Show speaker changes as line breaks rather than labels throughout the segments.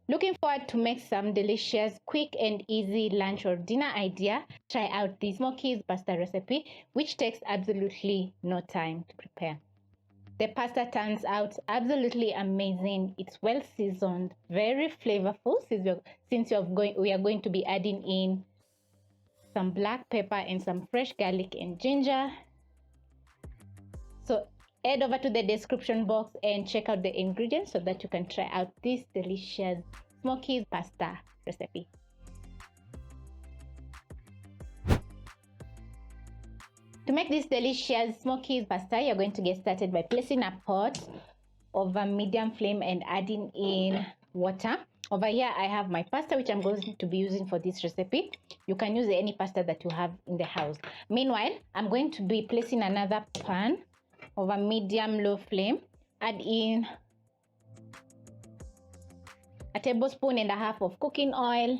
Looking forward to make some delicious, quick and easy lunch or dinner idea. Try out the Smokies pasta recipe, which takes absolutely no time to prepare. The pasta turns out absolutely amazing. It's well seasoned, very flavorful since we are going to be adding in some black pepper and some fresh garlic and ginger. So head over to the description box and check out the ingredients so that you can try out this delicious Smokies pasta recipe. To make this delicious Smokies pasta, you're going to get started by placing a pot over medium flame and adding in water. Over here I have my pasta, which I'm going to be using for this recipe. You can use any pasta that you have in the house. Meanwhile, I'm going to be placing another pan over medium low flame. Add in a tablespoon and a half of cooking oil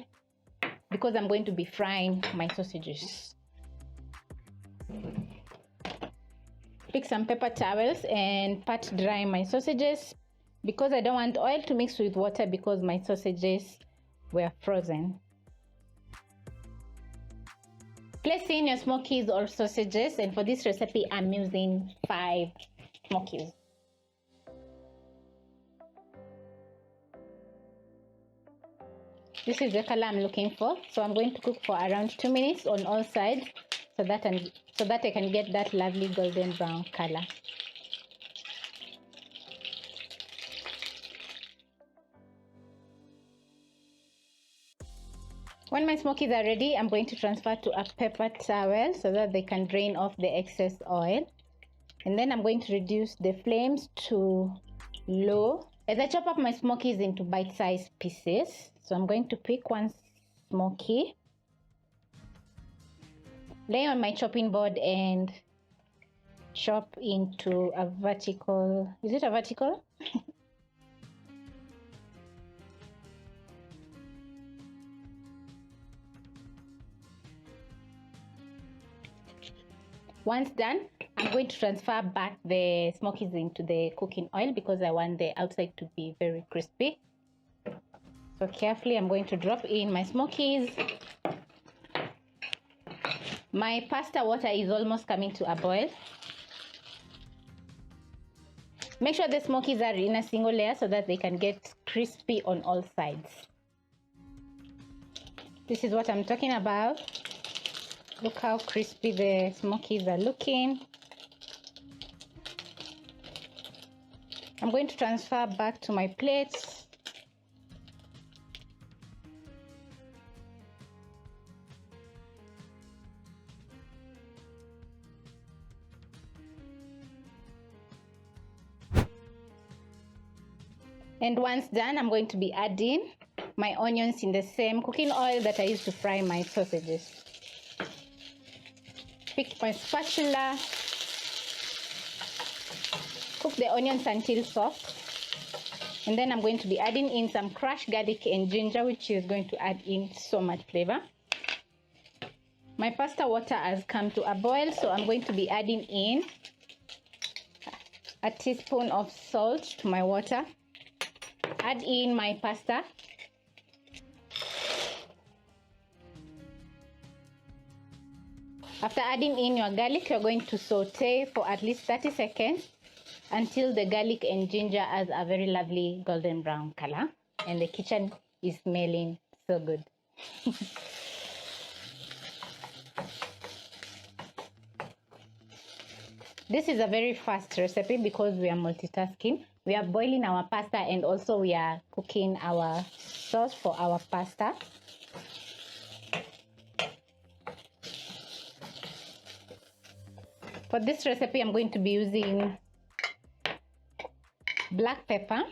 because I'm going to be frying my sausages. Pick some paper towels and pat dry my sausages because I don't want oil to mix with water because my sausages were frozen. Place in your smokies or sausages, and for this recipe I'm using 5 smokies. This is the color I'm looking for, so I'm going to cook for around 2 minutes on all sides so that I can get that lovely golden brown color. When my smokies are ready, I'm going to transfer to a paper towel so that they can drain off the excess oil. And then I'm going to reduce the flames to low as I chop up my smokies into bite-sized pieces. So I'm going to pick one smoky, lay on my chopping board and chop into a vertical. Is it a vertical? Once done, I'm going to transfer back the smokies into the cooking oil because I want the outside to be very crispy. So carefully I'm going to drop in my smokies. My pasta water is almost coming to a boil. Make sure the smokies are in a single layer so that they can get crispy on all sides. This is what I'm talking about. Look how crispy the smokies are looking. I'm going to transfer back to my plate. And once done, I'm going to be adding my onions in the same cooking oil that I used to fry my sausages. Pick my spatula, cook the onions until soft, and then I'm going to be adding in some crushed garlic and ginger, which is going to add in so much flavor. My pasta water has come to a boil, so I'm going to be adding in a teaspoon of salt to my water. Add in my pasta. After adding in your garlic, you're going to saute for at least 30 seconds until the garlic and ginger has a very lovely golden brown color and the kitchen is smelling so good. This is a very fast recipe because we are multitasking. We are boiling our pasta and also we are cooking our sauce for our pasta. For this recipe, I'm going to be using black pepper.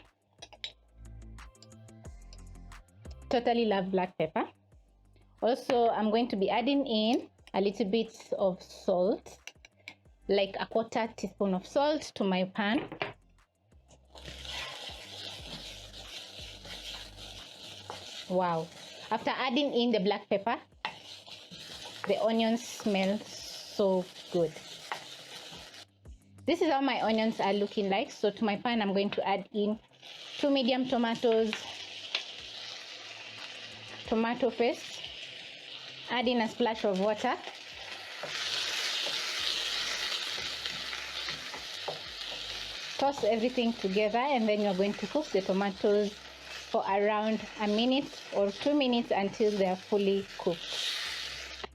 Totally love black pepper. Also, I'm going to be adding in a little bit of salt, like a 1/4 teaspoon of salt to my pan. Wow. After adding in the black pepper, the onions smell so good. This is how my onions are looking like. So to my pan, I'm going to add in 2 medium tomatoes, tomato paste, add in a splash of water, toss everything together, and then you're going to cook the tomatoes for around a minute or 2 minutes until they are fully cooked.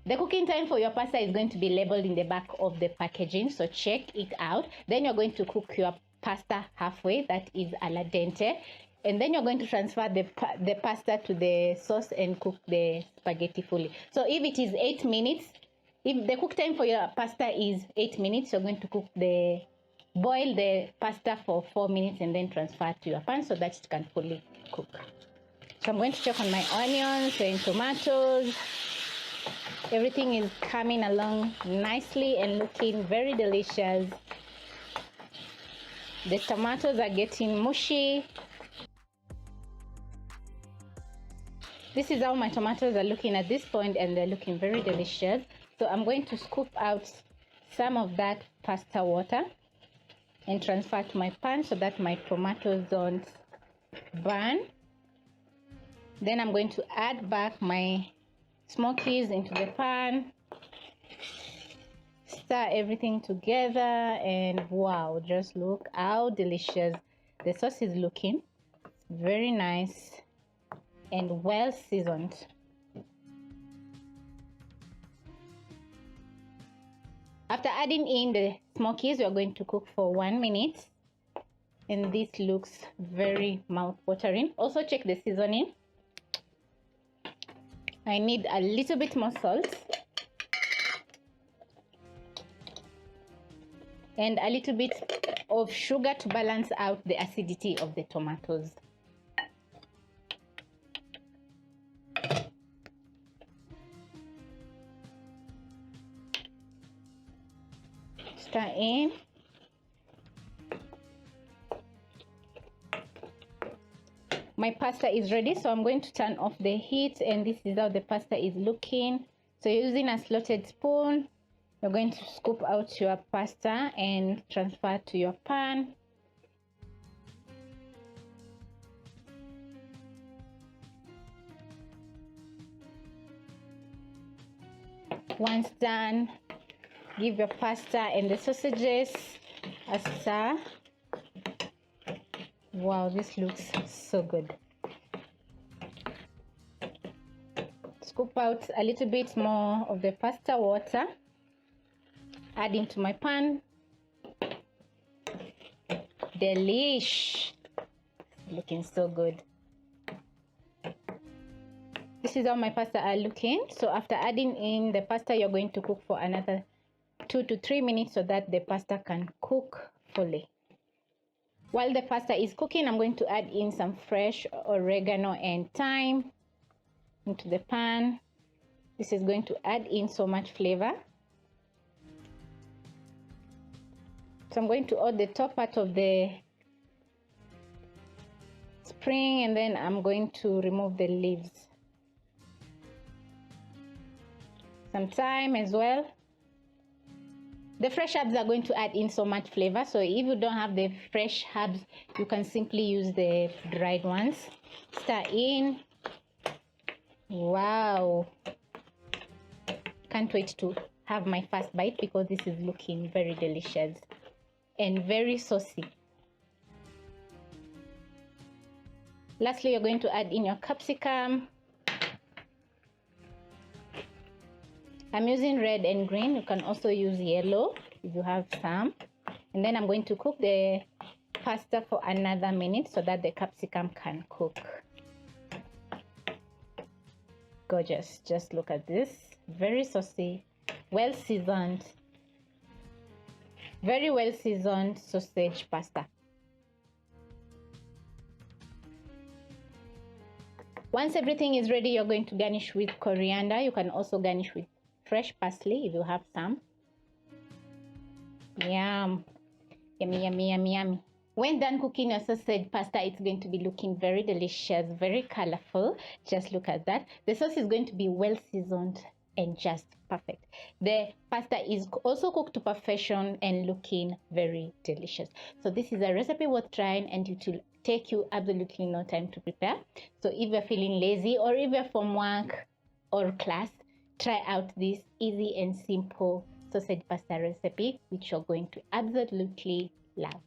The cooking time for your pasta is going to be labeled in the back of the packaging, so check it out. Then you're going to cook your pasta halfway, that is al dente, and then you're going to transfer the pasta to the sauce and cook the spaghetti fully. So if it is 8 minutes, if the cook time for your pasta is 8 minutes, you're going to boil the pasta for 4 minutes and then transfer to your pan so that it can fully cook. So I'm going to check on my onions and tomatoes. Everything is coming along nicely and looking very delicious. The tomatoes are getting mushy. This is how my tomatoes are looking at this point, and they're looking very delicious. So I'm going to scoop out some of that pasta water and transfer to my pan so that my tomatoes don't burn. Then I'm going to add back my smokies into the pan, stir everything together, and wow, just look how delicious the sauce is looking. Very nice and well seasoned. After adding in the smokies, we are going to cook for 1 minute, and this looks very mouth-watering. Also check the seasoning. I need a little bit more salt and a little bit of sugar to balance out the acidity of the tomatoes. Stir in. My pasta is ready, so I'm going to turn off the heat, and this is how the pasta is looking. So using a slotted spoon, you're going to scoop out your pasta and transfer to your pan. Once done, give your pasta and the sausages a stir. Wow, this looks so good. Scoop out a little bit more of the pasta water, add into my pan. Delish, looking so good. This is how my pasta are looking. So after adding in the pasta, you're going to cook for another 2 to 3 minutes so that the pasta can cook fully. While the pasta is cooking, I'm going to add in some fresh oregano and thyme into the pan. This is going to add in so much flavor. So I'm going to add the top part of the spring, and then I'm going to remove the leaves. Some thyme as well. The fresh herbs are going to add in so much flavor, so if you don't have the fresh herbs, you can simply use the dried ones. Stir in. Wow, can't wait to have my first bite because this is looking very delicious and very saucy. Lastly, you're going to add in your capsicum. I'm using red and green. You can also use yellow if you have some. And then I'm going to cook the pasta for another minute so that the capsicum can cook. Gorgeous. Just look at this. Very saucy, well seasoned, very well seasoned sausage pasta. Once everything is ready, you're going to garnish with coriander. You can also garnish with fresh parsley if you have some. Yum. Yummy, yummy, yummy, yummy. When done cooking your sausage pasta, it's going to be looking very delicious, very colorful. Just look at that. The sauce is going to be well seasoned and just perfect. The pasta is also cooked to perfection and looking very delicious. So this is a recipe worth trying, and it will take you absolutely no time to prepare. So if you're feeling lazy, or if you're from work or class, try out this easy and simple sausage pasta recipe, which you're going to absolutely love.